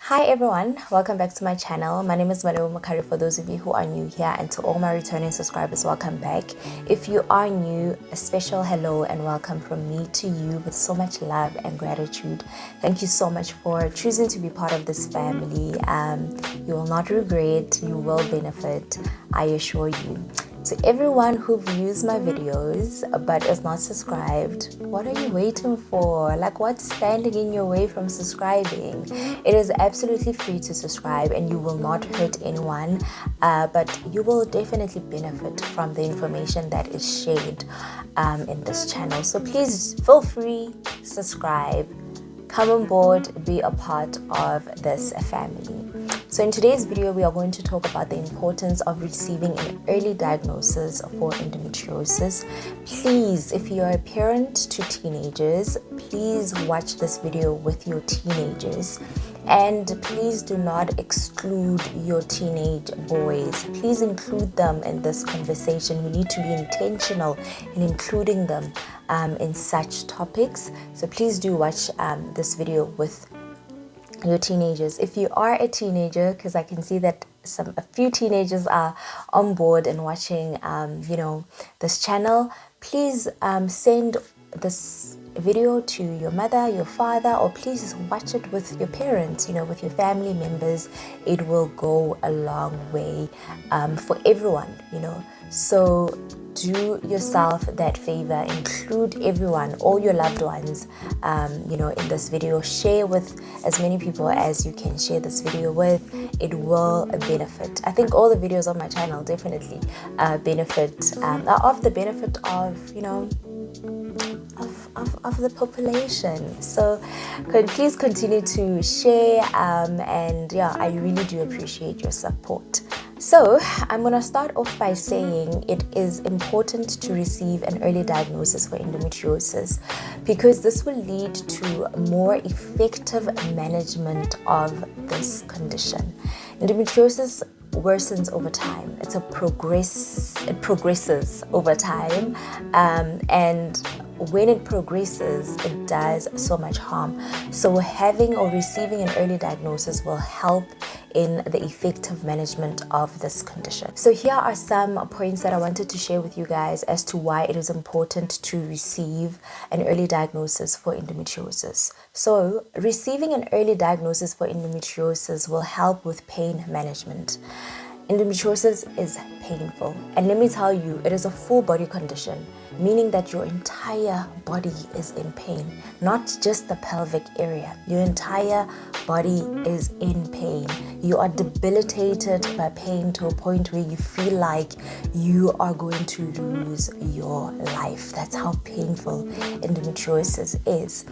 Hi everyone, welcome back to my channel. My name is Malou Makari for those of you who are new here, and to all my returning subscribers, welcome back. If you are new, a special hello and welcome from me to you with so much love and gratitude. Thank you so much for choosing to be part of this family. You will not regret, you will benefit, I assure you. To everyone who views my videos but is not subscribed, what are you waiting for? Like, what's standing in your way from subscribing? It is absolutely free to subscribe and you will not hurt anyone, but you will definitely benefit from the information that is shared in this channel. So please feel free, subscribe, come on board, be a part of this family. So in today's video, we are going to talk about the importance of receiving an early diagnosis for endometriosis. Please, if you are a parent to teenagers, please watch this video with your teenagers. And please do not exclude your teenage boys. Please include them in this conversation. We need to be intentional in including them in such topics. So please do watch this video with your teenagers. If you are a teenager, because I can see that a few teenagers are on board and watching this channel, please send this video to your mother, your father, or please watch it with your parents, with your family members. It will go a long way for everyone, so do yourself that favor, include everyone, all your loved ones, in this video. Share with as many people as you can share this video with. It will benefit. I think all the videos on my channel definitely benefit, are of the benefit of, of the population. So please continue to share, and yeah, I really do appreciate your support. So I'm going to start off by saying it is important to receive an early diagnosis for endometriosis because this will lead to more effective management of this condition. Endometriosis worsens over time. It progresses over time, and when it progresses, it does so much harm. So having or receiving an early diagnosis will help in the effective management of this condition. So here are some points that I wanted to share with you guys as to why it is important to receive an early diagnosis for endometriosis. So receiving an early diagnosis for endometriosis will help with pain management. Endometriosis is painful, and let me tell you, it is a full body condition, meaning that your entire body is in pain, not just the pelvic area. Your entire body is in pain. You are debilitated by pain to a point where you feel like you are going to lose your life. That's how painful endometriosis is.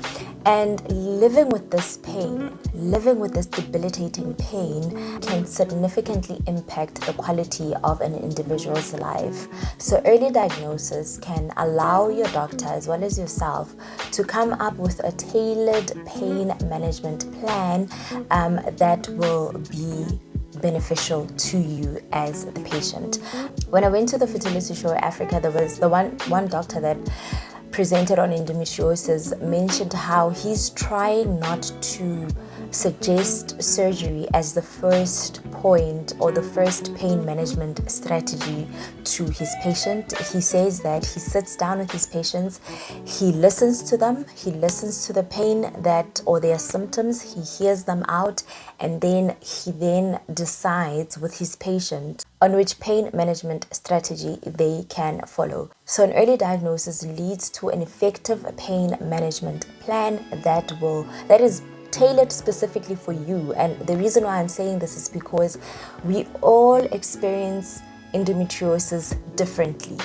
And living with this pain, living with this debilitating pain can significantly impact the quality of an individual's life. So early diagnosis can allow your doctor as well as yourself to come up with a tailored pain management plan that will be beneficial to you as the patient. When I went to the fertility show in Africa, there was the one doctor that presented on endometriosis mentioned how he's trying not to suggest surgery as the first point or the first pain management strategy to his patient. He says that he sits down with his patients, he listens to them, he listens to the pain or their symptoms, he hears them out, and then he decides with his patient on which pain management strategy they can follow. So an early diagnosis leads to an effective pain management plan that is tailored specifically for you. And the reason why I'm saying this is because we all experience endometriosis differently.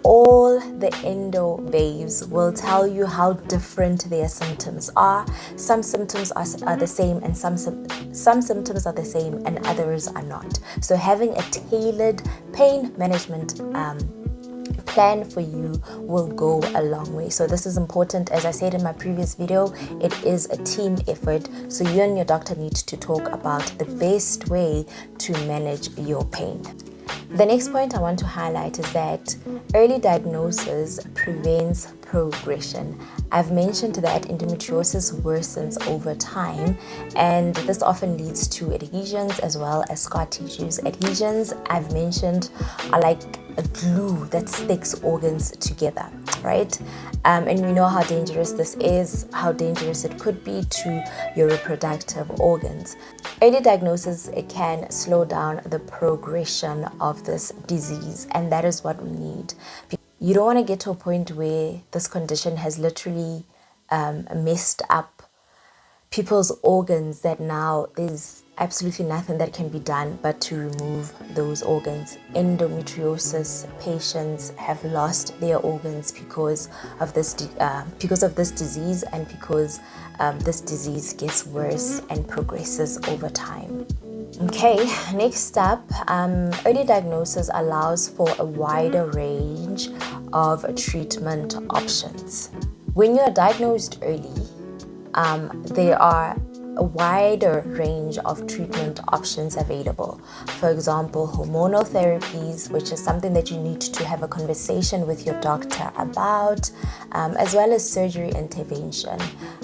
All the endo babes will tell you how different their symptoms are. Some symptoms are the same, and some symptoms are the same and others are not. So having a tailored pain management plan for you will go a long way. So this is important. As I said in my previous video, it is a team effort. So you and your doctor need to talk about the best way to manage your pain. The next point I want to highlight is that early diagnosis prevents progression. I've mentioned that endometriosis worsens over time, and this often leads to adhesions as well as scar tissues. Adhesions, I've mentioned, are like a glue that sticks organs together, right? And we know how dangerous this is, how dangerous it could be to your reproductive organs. Early diagnosis, it can slow down the progression of this disease, and that is what we need. You don't want to get to a point where this condition has literally messed up people's organs, that now there's absolutely nothing that can be done but to remove those organs. Endometriosis patients have lost their organs because of this disease, and because this disease gets worse and progresses over time. Okay, next up, early diagnosis allows for a wider range of treatment options. When you're diagnosed early, there are a wider range of treatment options available. For example, hormonal therapies, which is something that you need to have a conversation with your doctor about, as well as surgery intervention.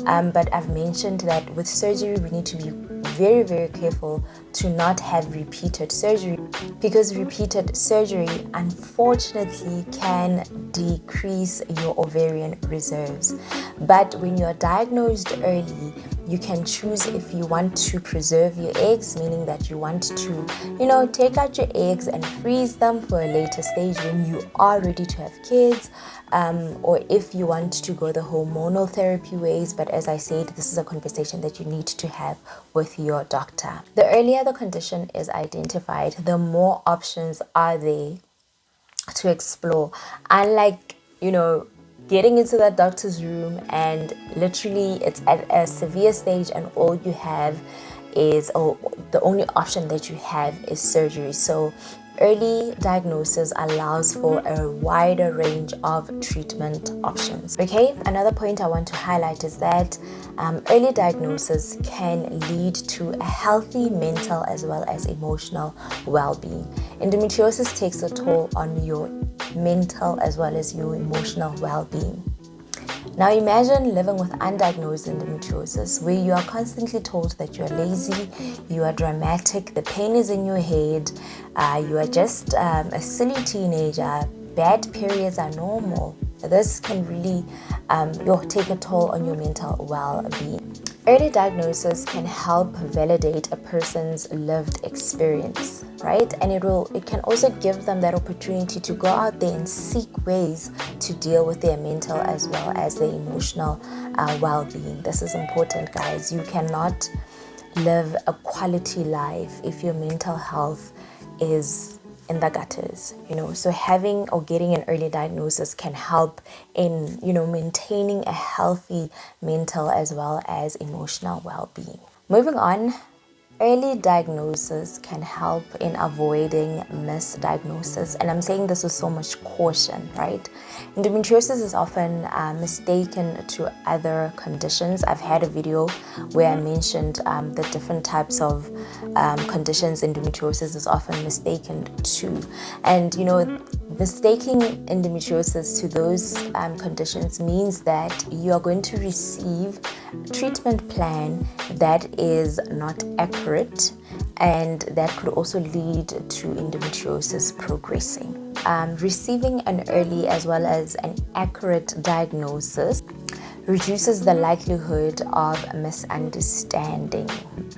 But I've mentioned that with surgery, we need to be very, very careful to not have repeated surgery, because repeated surgery unfortunately can decrease your ovarian reserves. But when you're diagnosed early, you can choose if you want to preserve your eggs, meaning that you want to, take out your eggs and freeze them for a later stage when you are ready to have kids, or if you want to go the hormonal therapy ways. But as I said, this is a conversation that you need to have with your doctor. The earlier the condition is identified, the more options are there to explore. Unlike, getting into that doctor's room and literally it's at a severe stage and all you have is, or the only option that you have is surgery. So early diagnosis allows for a wider range of treatment options. Okay, another point I want to highlight is that early diagnosis can lead to a healthy mental as well as emotional well-being. Endometriosis takes a toll on your mental as well as your emotional well-being. Now imagine living with undiagnosed endometriosis, where you are constantly told that you are lazy, you are dramatic, the pain is in your head, you are just a silly teenager, bad periods are normal. This can really take a toll on your mental well-being. Early diagnosis can help validate a person's lived experience, right? And it can also give them that opportunity to go out there and seek ways to deal with their mental as well as their emotional well-being. This is important, guys. You cannot live a quality life if your mental health is in the gutters, so having or getting an early diagnosis can help in maintaining a healthy mental as well as emotional well-being. Moving on, early diagnosis can help in avoiding misdiagnosis, and I'm saying this with so much caution, right? Endometriosis is often mistaken to other conditions. I've had a video where I mentioned the different types of conditions endometriosis is often mistaken to, and mistaking endometriosis to those conditions means that you are going to receive a treatment plan that is not accurate, and that could also lead to endometriosis progressing. Receiving an early as well as an accurate diagnosis reduces the likelihood of misunderstanding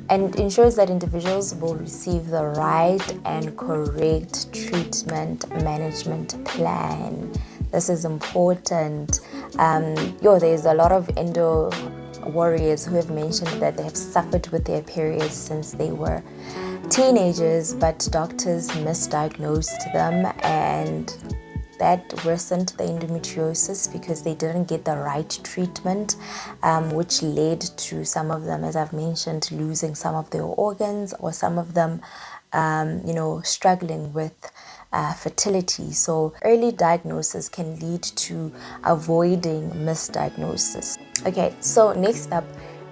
and ensures that individuals will receive the right and correct treatment management plan. This is important. There's a lot of endo warriors who have mentioned that they have suffered with their periods since they were teenagers, but doctors misdiagnosed them, and that worsened the endometriosis because they didn't get the right treatment, which led to some of them, as I've mentioned, losing some of their organs, or some of them struggling with fertility. So early diagnosis can lead to avoiding misdiagnosis. Okay, so next up,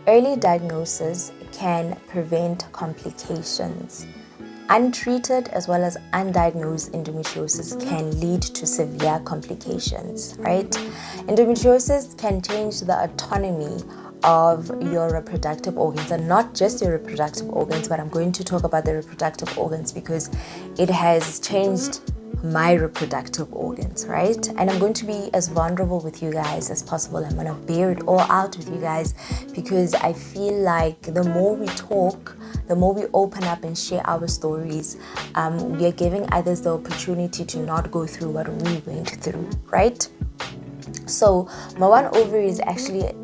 early diagnosis can prevent complications. Untreated as well as undiagnosed endometriosis can lead to severe complications, right? Endometriosis can change the autonomy of your reproductive organs, and not just your reproductive organs, but I'm going to talk about the reproductive organs because it has changed my reproductive organs, right? And I'm going to be as vulnerable with you guys as possible. I'm going to bear it all out with you guys because I feel like the more we talk, the more we open up and share our stories, we are giving others the opportunity to not go through what we went through, right? So my one ovary is actually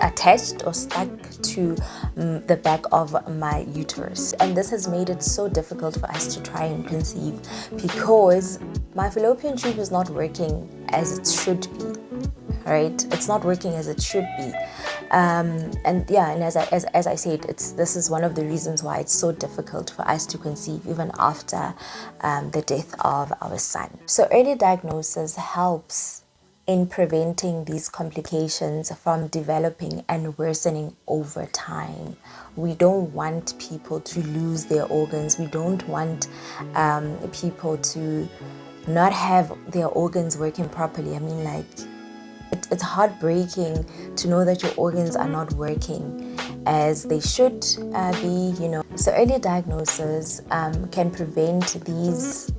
attached or stuck to the back of my uterus, and this has made it so difficult for us to try and conceive because my fallopian tube is not working as it should be, right? It's not working as it should be, and as I said, this is one of the reasons why it's so difficult for us to conceive even after the death of our son. So early diagnosis helps in preventing these complications from developing and worsening over time. We don't want people to lose their organs. We don't want people to not have their organs working properly. I mean, like, it's heartbreaking to know that your organs are not working as they should be, you know. So early diagnosis can prevent these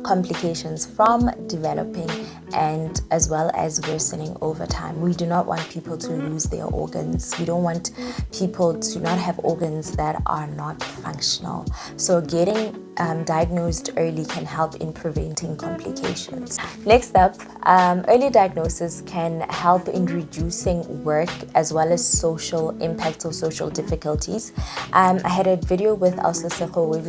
complications from developing and as well as worsening over time. We do not want people to lose their organs. We don't want people to not have organs that are not functional. So getting diagnosed early can help in preventing complications. Next up, early diagnosis can help in reducing work as well as social impacts or social difficulties. I had a video with Auslaseko where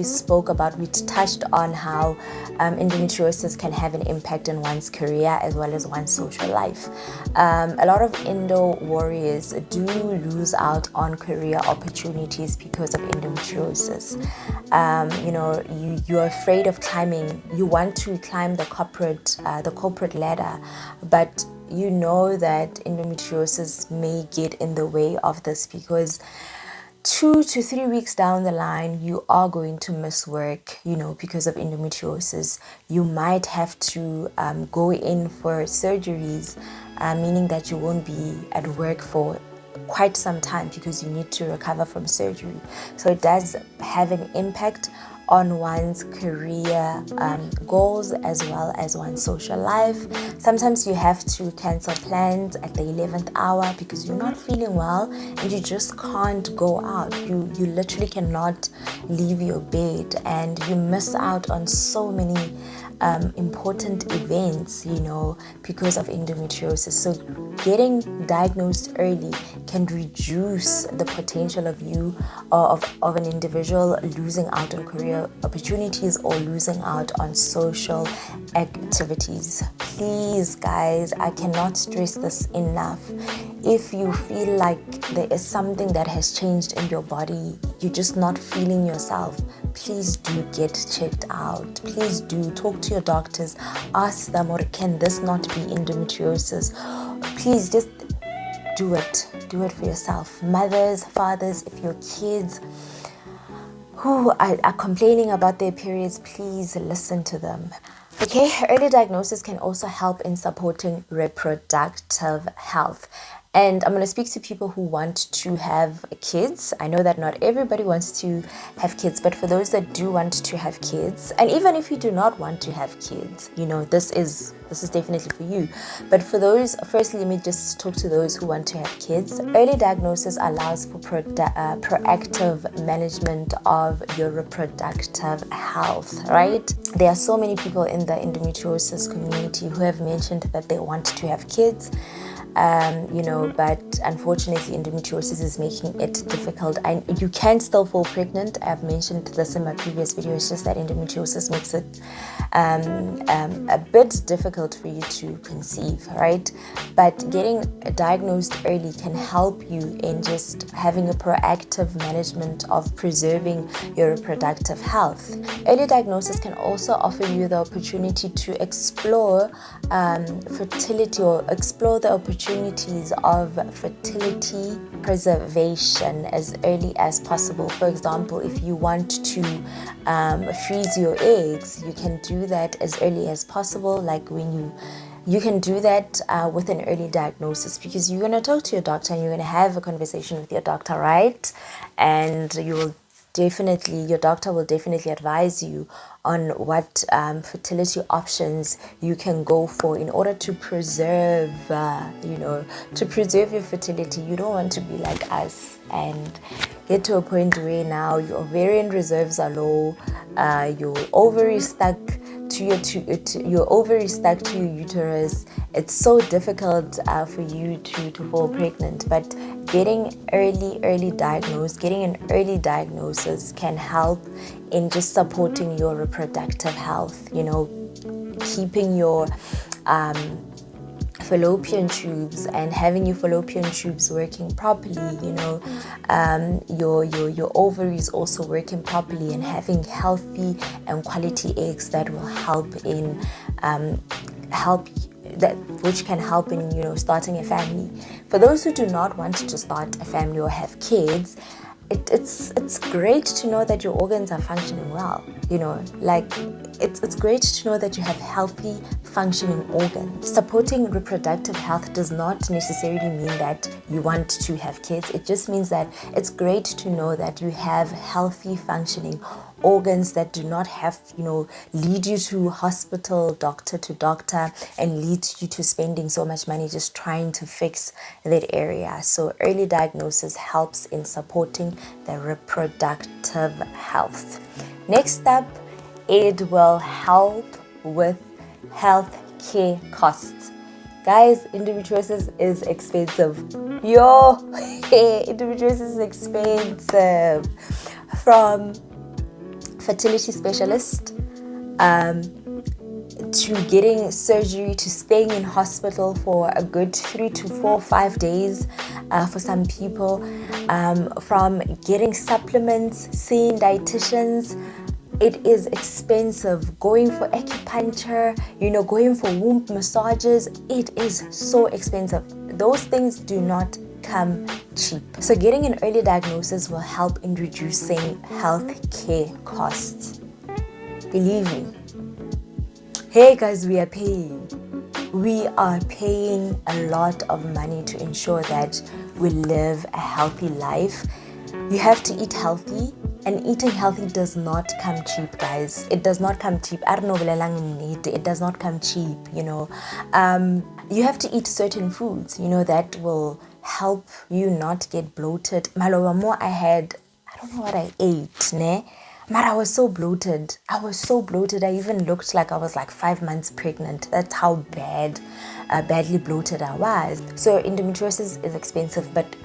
we touched on how endometriosis can have an impact on one's career as well as one's social life. A lot of endo warriors do lose out on career opportunities because of endometriosis. You're afraid of climbing. You want to climb the corporate ladder, but you know that endometriosis may get in the way of this because 2 to 3 weeks down the line, you are going to miss work, because of endometriosis. You might have to go in for surgeries, meaning that you won't be at work for quite some time because you need to recover from surgery. So it does have an impact on one's career goals as well as one's social life. Sometimes you have to cancel plans at the 11th hour because you're not feeling well and you just can't go out. You literally cannot leave your bed and you miss out on so many important events, because of endometriosis. So getting diagnosed early can reduce the potential of an individual losing out on career opportunities or losing out on social activities. Please, guys, I cannot stress this enough. If you feel like there is something that has changed in your body, you're just not feeling yourself, please do get checked out. Please do talk to your doctors. Ask them, or can this not be endometriosis? Please just do it. Do it for yourself. Mothers, fathers, if your kids who are complaining about their periods, please listen to them. Okay, early diagnosis can also help in supporting reproductive health. And I'm going to speak to people who want to have kids. I know that not everybody wants to have kids, but for those that do want to have kids, and even if you do not want to have kids, this is definitely for you. But for those, firstly, let me just talk to those who want to have kids. Early diagnosis allows for proactive management of your reproductive health, right? There are so many people in the endometriosis community who have mentioned that they want to have kids. But unfortunately endometriosis is making it difficult. And you can still fall pregnant. I've mentioned this in my previous video. It's just that endometriosis makes it a bit difficult for you to conceive, right? But getting diagnosed early can help you in just having a proactive management of preserving your reproductive health. Early diagnosis can also offer you the opportunity to explore fertility or explore the opportunity opportunities of fertility preservation as early as possible. For example, if you want to freeze your eggs, you can do that as early as possible. Like when you can do that with an early diagnosis, because you're going to talk to your doctor and you're going to have a conversation with your doctor, right? And your doctor will definitely advise you on what fertility options you can go for in order to preserve, your fertility. You don't want to be like us and get to a point where now your ovarian reserves are low, your ovary stuck to your ovary stuck to your uterus. It's so difficult for you to fall pregnant. But getting an early diagnosis can help in just supporting your reproductive health. Keeping your fallopian tubes and having your fallopian tubes working properly, your ovaries also working properly, and having healthy and quality eggs that will which can help in starting a family. For those who do not want to start a family or have kids, it's great to know that your organs are functioning well. It's great to know that you have healthy functioning organs. Supporting reproductive health does not necessarily mean that you want to have kids. It just means that it's great to know that you have healthy functioning organs that do not have lead you to hospital, doctor to doctor, and lead you to spending so much money just trying to fix that area. So early diagnosis helps in supporting the reproductive health. Next up, it will help with health care costs. Guys, endometriosis is expensive. Endometriosis is expensive. From fertility specialist to getting surgery, to staying in hospital for a good 3 to 4 5 days for some people, from getting supplements, seeing dietitians. It is expensive. Going for acupuncture, going for womb massages, it is so expensive. Those things do not come cheap. So getting an early diagnosis will help in reducing health care costs. Believe me. Hey guys, we are paying a lot of money to ensure that we live a healthy life. You have to eat healthy, and eating healthy does not come cheap, guys. It does not come cheap. It does not come cheap, You have to eat certain foods, that will help you not get bloated. I don't know what I ate, but I was so bloated. I even looked like I was like 5 months pregnant. That's how badly bloated I was. So endometriosis is expensive, but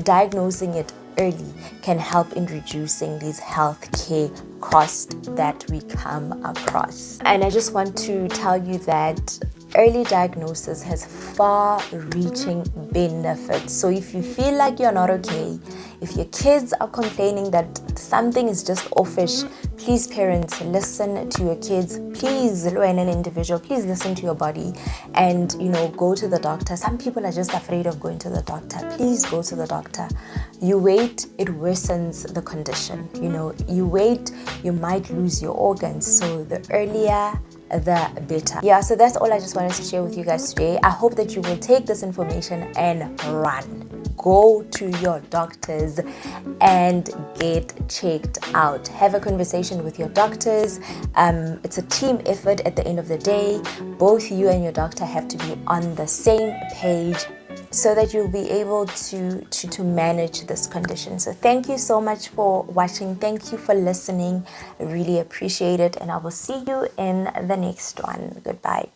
diagnosing it early can help in reducing these health care costs that we come across. And I just want to tell you that early diagnosis has far-reaching benefits. So if you feel like you're not okay, if your kids are complaining that something is just offish, please, parents, listen to your kids. Please, when an individual, please listen to your body and, go to the doctor. Some people are just afraid of going to the doctor. Please go to the doctor. You wait, it worsens the condition. You wait, you might lose your organs. So the earlier, the better. Yeah, so that's all I just wanted to share with you guys today. I hope that you will take this information and run. Go to your doctors and get checked out. Have a conversation with your doctors. It's a team effort at the end of the day. Both you and your doctor have to be on the same page so that you'll be able to manage this condition. So thank you so much for watching. Thank you for listening. I really appreciate it, and I will see you in the next one. Goodbye.